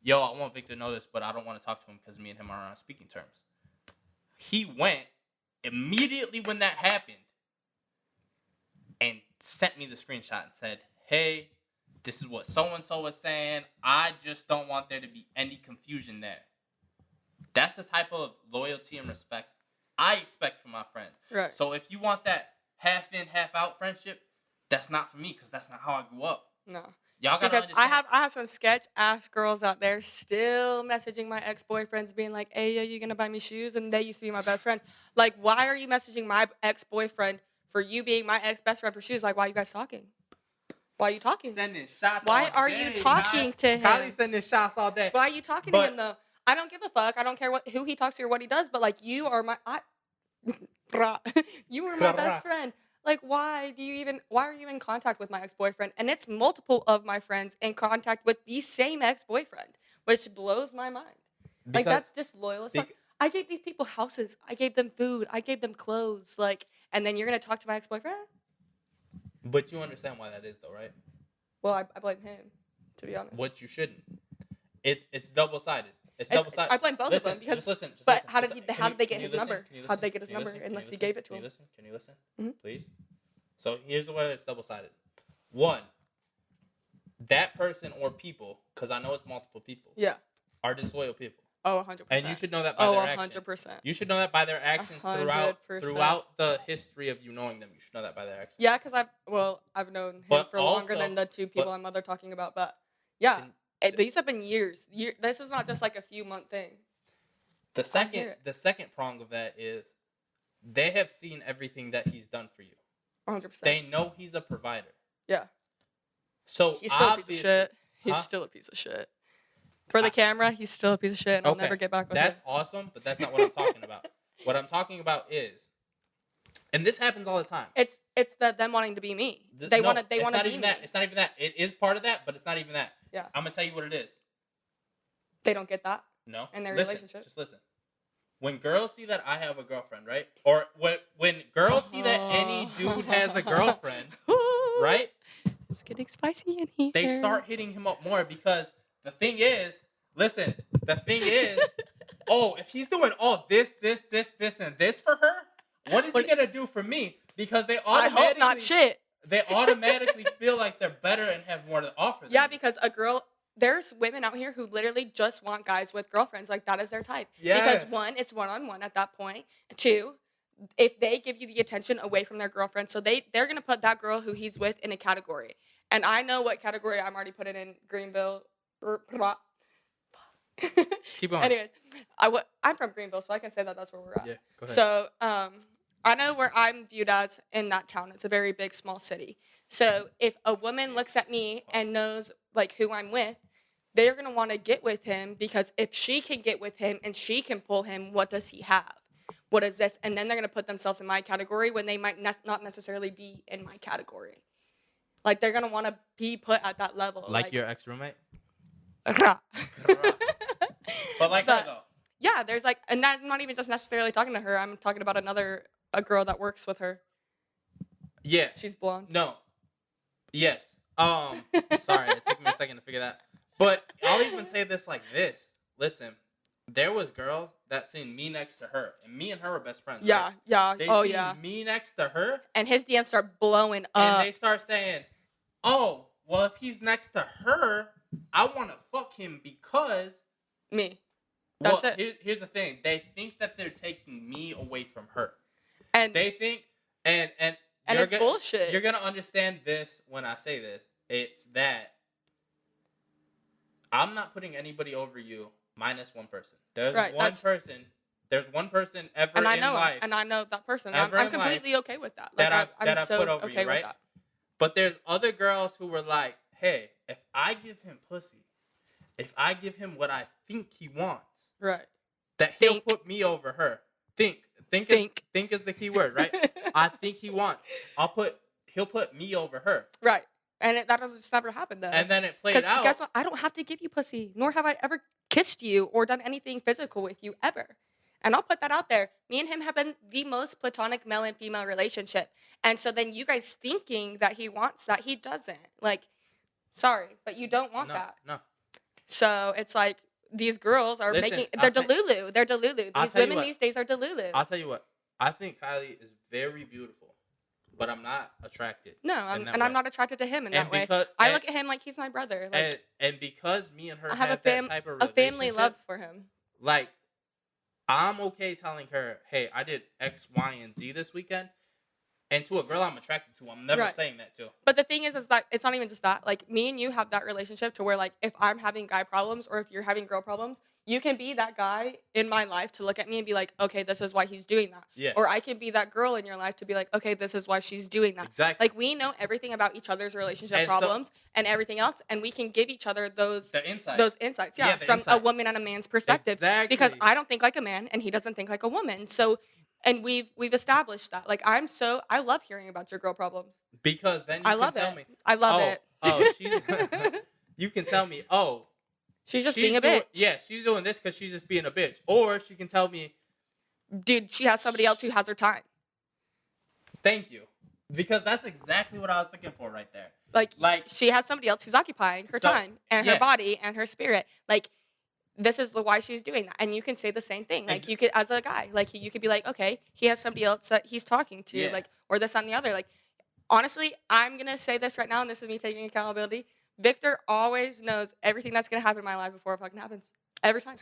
yo, I want Victor to know this, but I don't want to talk to him because me and him are on speaking terms. He went immediately when that happened and sent me the screenshot and said, hey, this is what so-and-so was saying. I just don't want there to be any confusion there. That's the type of loyalty and respect I expect from my friends. Right. So if you want that half in, half out friendship, that's not for me because that's not how I grew up. No. Y'all gotta Because understand. I have some sketch ass girls out there still messaging my ex-boyfriends being like, hey, yo, you gonna buy me shoes? And they used to be my best friends. Like, why are you messaging my ex-boyfriend for you being my ex-best friend for shoes? Like, why are you guys talking? Why are you talking? Sending shots Why all are day, you talking to him? Kylie sending shots all day. Why are you talking to him though? I don't give a fuck. I don't care who he talks to or what he does, but like you are you were my best friend. Like why are you in contact with my ex-boyfriend? And it's multiple of my friends in contact with the same ex-boyfriend, which blows my mind. Like that's disloyal. It's like, I gave these people houses. I gave them food. I gave them clothes. Like, and then you're gonna talk to my ex-boyfriend? But you understand why that is, though, right? Well, I blame him, to be honest. What you shouldn't. It's double-sided. It's double-sided. I blame both of them because. Just listen. But how did they get his number? How did they get his number unless he gave it to him? Can you listen? Mm-hmm. Please. So here's the way it's double-sided. One, that person or people, because I know it's multiple people. Yeah. Are disloyal people. Oh, 100%. And you should know that by their actions. 100%. You should know that by their actions 100%. throughout the history of you knowing them. You should know that by their actions. Yeah, because I've known him for longer than the two people I'm talking about. But yeah, these have been years. This is not just like a few month thing. The second prong of that is they have seen everything that he's done for you. 100%. They know he's a provider. Yeah. So he's still a piece of shit. He's still a piece of shit. For the camera, he's still a piece of shit, and I'll never get back with him. That's awesome, but that's not what I'm talking about. What I'm talking about is, and this happens all the time. It's them wanting to be me. They want to be me. It's not even that. It is part of that, but it's not even that. Yeah. I'm gonna tell you what it is. They don't get that. No. In their relationship. Just listen. When girls see that I have a girlfriend, right? Or when girls see that any dude has a girlfriend, right? It's getting spicy in here. They start hitting him up more because the thing is, oh, if he's doing all this, and this for her, what is he gonna do for me? Because they automatically, I hope not shit. They automatically feel like they're better and have more to offer them. Yeah, because there's women out here who literally just want guys with girlfriends. Like, that is their type. Yes. Because one, it's one-on-one at that point. Two, if they give you the attention away from their girlfriend, so they're going to put that girl who he's with in a category. And I know what category I'm already putting in Greenville. Just keep going. Anyways, I'm from Greenville, so I can say that's where we're at. Yeah, go ahead. So, I know where I'm viewed as in that town. It's a very big, small city. So if a woman looks at me and knows like who I'm with, they're going to want to get with him because if she can get with him and she can pull him, what does he have? What is this? And then they're going to put themselves in my category when they might not necessarily be in my category. Like, they're going to want to be put at that level. Like your ex-roommate? But her, though. Yeah, there's like, and I'm not even just necessarily talking to her. I'm talking about a girl that works with her. Yeah. She's blonde. No. Yes. Sorry, it took me a second to figure that. But I'll even say this like this. Listen, there was girls that seen me next to her, and me and her were best friends. Yeah, right? yeah. They seen me next to her, and his DMs start blowing up. And they start saying, "Oh, well, if he's next to her, I want to fuck him because me." That's it. Here's the thing. They think that they're taking me away from her. And they think, and it's bullshit. You're going to understand this when I say this. It's that I'm not putting anybody over you minus one person. There's one person ever in life. And I know that person. I'm completely okay with that. Like, I'm so put over okay you, right? with that. But there's other girls who were like, hey, if I give him pussy, if I give him what I think he wants, right, that he'll put me over her. Think is the key word, right? I think he wants. He'll put me over her. Right. And that'll just never happen, though. And then it played out. Because guess what? I don't have to give you pussy, nor have I ever kissed you or done anything physical with you ever. And I'll put that out there. Me and him have been the most platonic male and female relationship. And so then you guys thinking that he wants that, he doesn't. Like, sorry, but you don't want that. No. So it's like these girls are Listen, they're delulu. They're delulu. I'll These tell you women what. these days are delulu. I'll tell you what. I think Kylee is very beautiful, but I'm not attracted. No, I'm not attracted to him in that way. I look at him like he's my brother. Like, and because me and her I have that type of a family relationship, love for him. like, I'm okay telling her, hey, I did X, Y, and Z this weekend. And to a girl I'm attracted to, I'm never saying that to. But the thing is that it's not even just that. Like, me and you have that relationship to where, like, if I'm having guy problems or if you're having girl problems, you can be that guy in my life to look at me and be like, okay, this is why he's doing that. Yeah. Or I can be that girl in your life to be like, okay, this is why she's doing that. Exactly. Like, we know everything about each other's relationship problems and everything else, and we can give each other those insights, from a woman and a man's perspective. Exactly. Because I don't think like a man and he doesn't think like a woman. So, and we've established that. Like, I love hearing about your girl problems. Because then I love it. You can tell me, oh, she's just being a bitch. Yeah, she's doing this because she's just being a bitch. Or she can tell me, dude, she has somebody else who has her time. Thank you. Because that's exactly what I was looking for right there. Like she has somebody else who's occupying her time and her body and her spirit. Like, this is why she's doing that. And you can say the same thing. Like, you could, as a guy, like, you could be like, okay, he has somebody else that he's talking to, like, or this, that, and the other. Like, honestly, I'm going to say this right now, and this is me taking accountability. Victor always knows everything that's going to happen in my life before it fucking happens. Every time.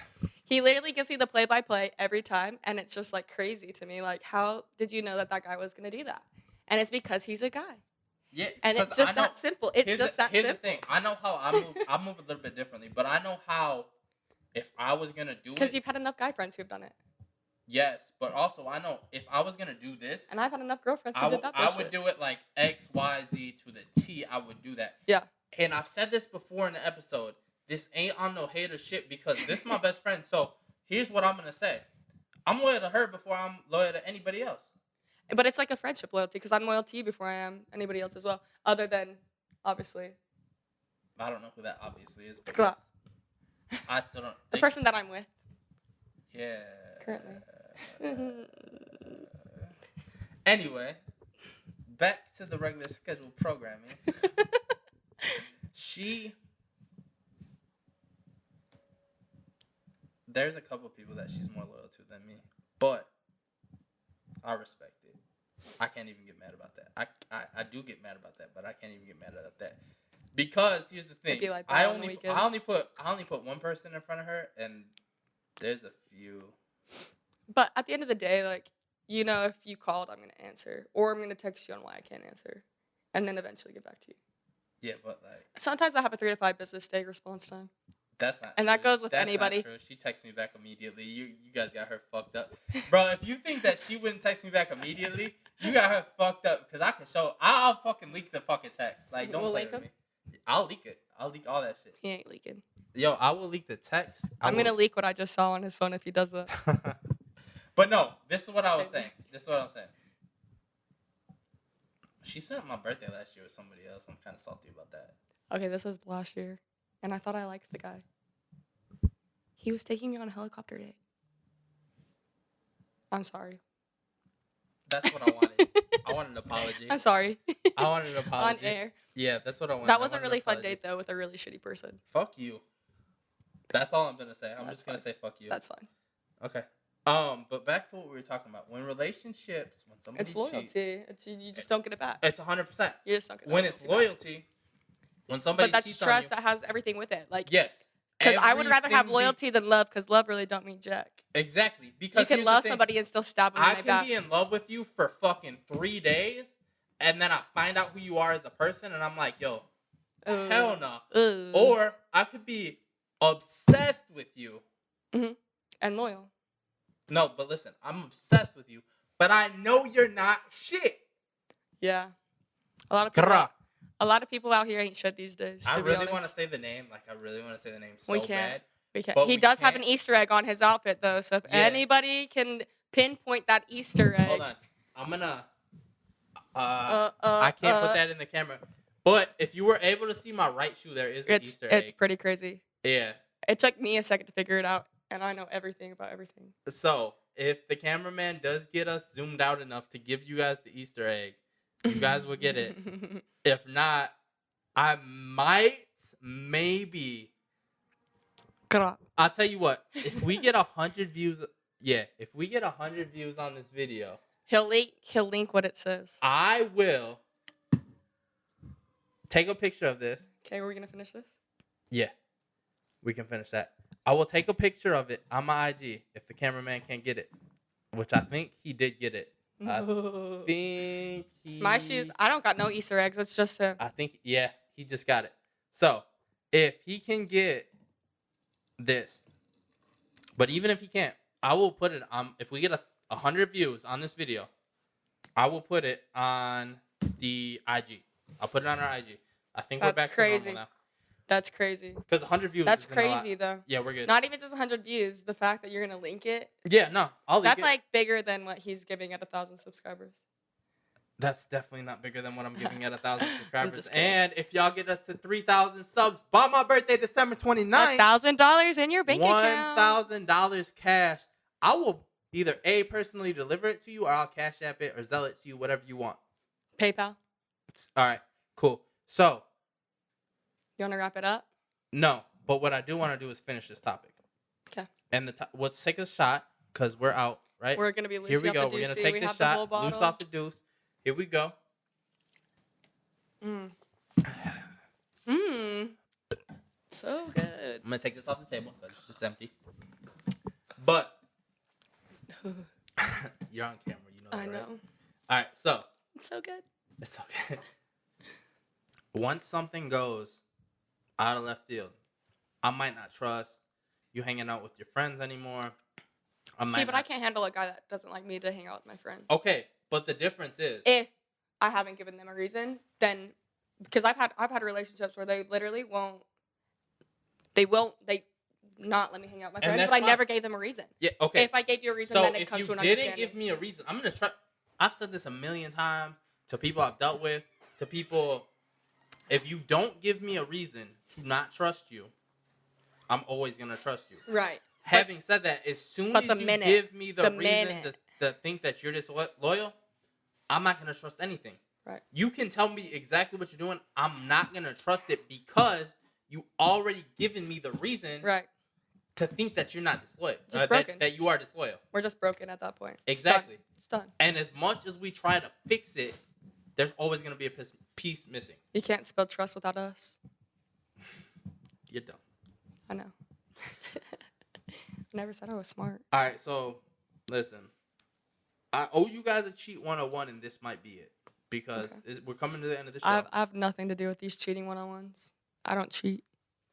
He literally gives me the play-by-play every time, and it's just, like, crazy to me. Like, how did you know that guy was going to do that? And it's because he's a guy. Yeah, and it's just that simple. It's just that simple. Here's the thing. I know how I move a little bit differently, but I know how... If I was going to do it... Because you've had enough guy friends who've done it. Yes, but also I know if I was going to do this... And I've had enough girlfriends who did that I would do it like X, Y, Z to the T. I would do that. Yeah. And I've said this before in the episode. This ain't on no hater shit because this is my best friend. So here's what I'm going to say. I'm loyal to her before I'm loyal to anybody else. But it's like a friendship loyalty because I'm loyal to you before I am anybody else as well. Other than, obviously... I don't know who that obviously is, but... Yes. I still don't. The person that I'm with. Yeah. Currently. Anyway, back to the regular scheduled programming. There's a couple people that she's more loyal to than me, but I respect it. I can't even get mad about that. I do get mad about that, but I can't even get mad about that. Because here's the thing, like I only put one person in front of her, and there's a few. But at the end of the day, like, you know, if you called, I'm gonna answer, or I'm gonna text you on why I can't answer, and then eventually get back to you. Yeah, but like sometimes I have a 3 to 5 business day response time. That's not. And true. that goes with that's anybody. Not true. She texts me back immediately. You guys got her fucked up, bro. If you think that she wouldn't text me back immediately, you got her fucked up. Because I can show. I'll fucking leak the fucking text. Like, don't play with me. I'll leak it. I'll leak all that shit. He ain't leaking. Yo, I will leak the text. I'm going to leak what I just saw on his phone if he does that. But no, this is what I was saying. She sent my birthday last year with somebody else. I'm kind of salty about that. Okay, this was last year. And I thought I liked the guy. He was taking me on a helicopter date. I'm sorry. That's what I wanted. I wanted an apology. I'm sorry. I wanted an apology. On air. Yeah, that's what I wanted. That was a really fun date, though, with a really shitty person. Fuck you. That's all I'm going to say. I'm just going to say fuck you. That's fine. Okay. But back to what we were talking about. When relationships, when somebody It's loyalty. Cheats, you just don't get it back. It's 100%. You just don't get it when it's loyalty, when somebody But that's cheats trust on you, that has everything with it. Like, yes. Because I would rather have loyalty than love, because love really don't mean jack. Exactly. Because you can love somebody and still stab them in the back. I can be in love with you for fucking 3 days, and then I find out who you are as a person, and I'm like, yo, hell no. Or I could be obsessed with you. Mm-hmm. And loyal. No, but listen, I'm obsessed with you, but I know you're not shit. Yeah. A lot of people out here ain't shit these days. I really want to say the name. Like, I really want to say the name so bad. We can't. He does have an Easter egg on his outfit, though. So if anybody can pinpoint that Easter egg. Hold on. I'm going to... I can't put that in the camera. But if you were able to see my right shoe, there is an Easter egg. It's pretty crazy. Yeah. It took me a second to figure it out, and I know everything about everything. So, if the cameraman does get us zoomed out enough to give you guys the Easter egg, you guys will get it. If not, I might, maybe I'll tell you what. If we get 100 views, if we get 100 views on this video, He'll link what it says. I will take a picture of this. Okay, are we gonna finish this? Yeah, we can finish that. I will take a picture of it on my IG if the cameraman can't get it, which I think he did get it. I think he... My shoes, I don't got no Easter eggs. It's just him. I think, yeah, he just got it. So, if he can get this, but even if he can't, I will put it on, if we get 100 views on this video, I will put it on the IG. I'll put it on our IG. I think we're back to normal now. That's crazy. Because 100 views That's isn't crazy, a lot. though. Yeah, we're good. Not even just 100 views. The fact that you're going to link it. Yeah, no. I'll link it. That's like bigger than what he's giving at 1,000 subscribers. That's definitely not bigger than what I'm giving at 1,000 subscribers. just kidding. And if y'all get us to 3,000 subs by my birthday, December 29th, $1,000 in your bank account. $1,000 cash. I will either A, personally deliver it to you, or I'll Cash App it or Zelle it to you, whatever you want. PayPal. All right, cool. So. You want to wrap it up? No, but what I do want to do is finish this topic. Okay. And let's take a shot because we're out, right? We're going to be loose. Here we go. We're going to take this shot. Loose off the deuce. Here we go. So good. I'm going to take this off the table because it's empty. But you're on camera. You know that, I know. Right? All right. So. It's so good. It's okay. Once something goes out of left field, I might not trust you hanging out with your friends anymore. I can't handle a guy that doesn't like me to hang out with my friends. Okay, but the difference is if I haven't given them a reason, then because I've had relationships where they literally won't not let me hang out with my friends, but I never gave them a reason. Yeah, okay. If I gave you a reason, then it comes to an understanding. If you didn't give me a reason, I'm gonna try. I've said this a million times to people I've dealt with, to people. If you don't give me a reason to not trust you, I'm always going to trust you. Right. Having said that, as soon as you give me the reason to think that you're disloyal, I'm not going to trust anything. Right. You can tell me exactly what you're doing. I'm not going to trust it because you already given me the reason to think that you're not disloyal. Just broken. That you are disloyal. We're just broken at that point. Exactly. It's done. And as much as we try to fix it, there's always going to be a piece missing. You can't spell trust without us. You're dumb. I know. I never said I was smart. All right, so listen. I owe you guys a cheat 101, and this might be it. Because we're coming to the end of the show. I have nothing to do with these cheating 101s. I don't cheat.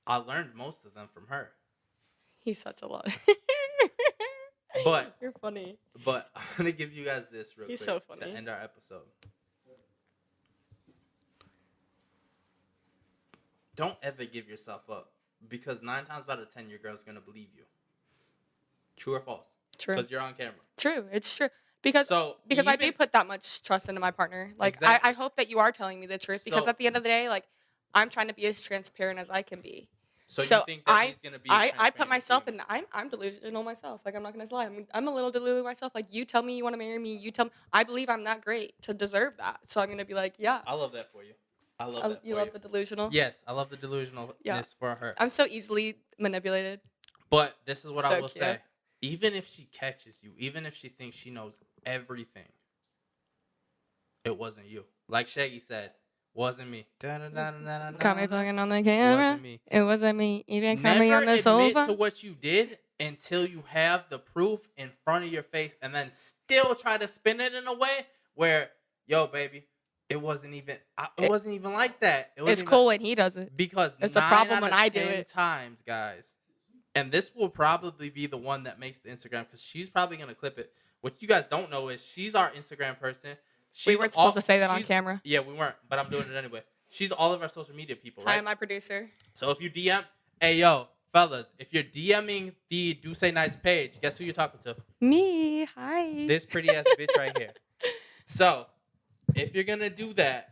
I learned most of them from her. He's such a lot. But you're funny. But I'm going to give you guys this real quick so funny. to end our episode. Don't ever give yourself up. Because 9 times out of 10, your girl's going to believe you. True or false? True. Because you're on camera. True. It's true. Because I do put that much trust into my partner. Like, exactly. I hope that you are telling me the truth. Because at the end of the day, like, I'm trying to be as transparent as I can be. So you think that he's going to be I put myself in, I'm delusional myself. Like, I'm not going to lie. I'm a little delulu myself. Like, you tell me you want to marry me. You tell me. I believe I'm not great to deserve that. So I'm going to be like, yeah. I love that for you. I love that. You love the delusional? Yes, I love the delusionalness for her. I'm so easily manipulated. But this is what I will say. Even if she catches you, even if she thinks she knows everything, it wasn't you. Like Shaggy said, wasn't me. Caught me plugging on the camera. Wasn't me. It wasn't me. Even caught me on the sofa. Never admit to what you did until you have the proof in front of your face, and then still try to spin it in a way where, yo, baby, it wasn't even like that. It's cool when he does it. Because it's a problem when I do it. Times, guys. And this will probably be the one that makes the Instagram because she's probably going to clip it. What you guys don't know is she's our Instagram person. We weren't supposed to say that on camera. Yeah, we weren't, but I'm doing it anyway. She's all of our social media people, right? Hi, my producer. So if you DM, hey, yo, fellas, if you're DMing the Do Say Nights page, guess who you're talking to? Me. Hi. This pretty ass bitch right here. So if you're going to do that,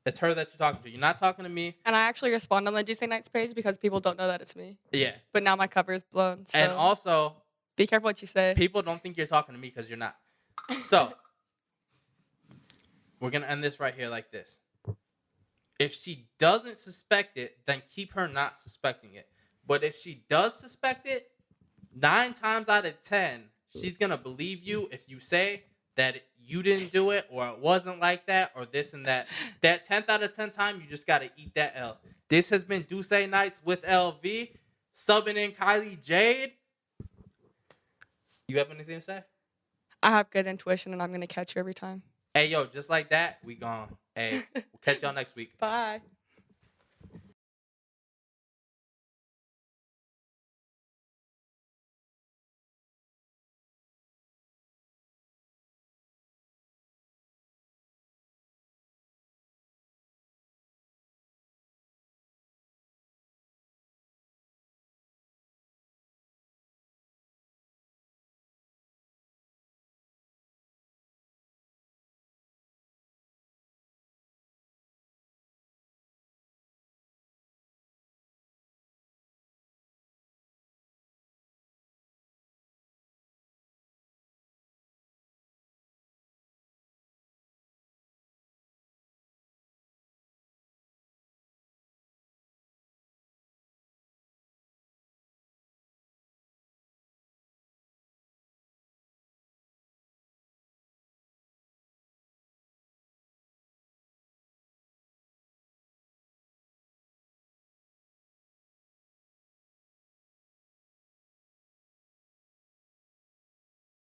it's her that you're talking to. You're not talking to me. And I actually respond on the Do Say Nights page because people don't know that it's me. Yeah. But now my cover is blown. So and also, be careful what you say. People don't think you're talking to me because you're not. So, we're going to end this right here like this. If she doesn't suspect it, then keep her not suspecting it. But if she does suspect it, 9 times out of 10, she's going to believe you if you say that you didn't do it or it wasn't like that or this and that. That 10th out of 10 time, you just got to eat that L. This has been Duce Nights with LV. Subbing in Kylee Jade. You have anything to say? I have good intuition, and I'm going to catch you every time. Hey, yo, just like that, we gone. Hey, we'll catch y'all next week. Bye.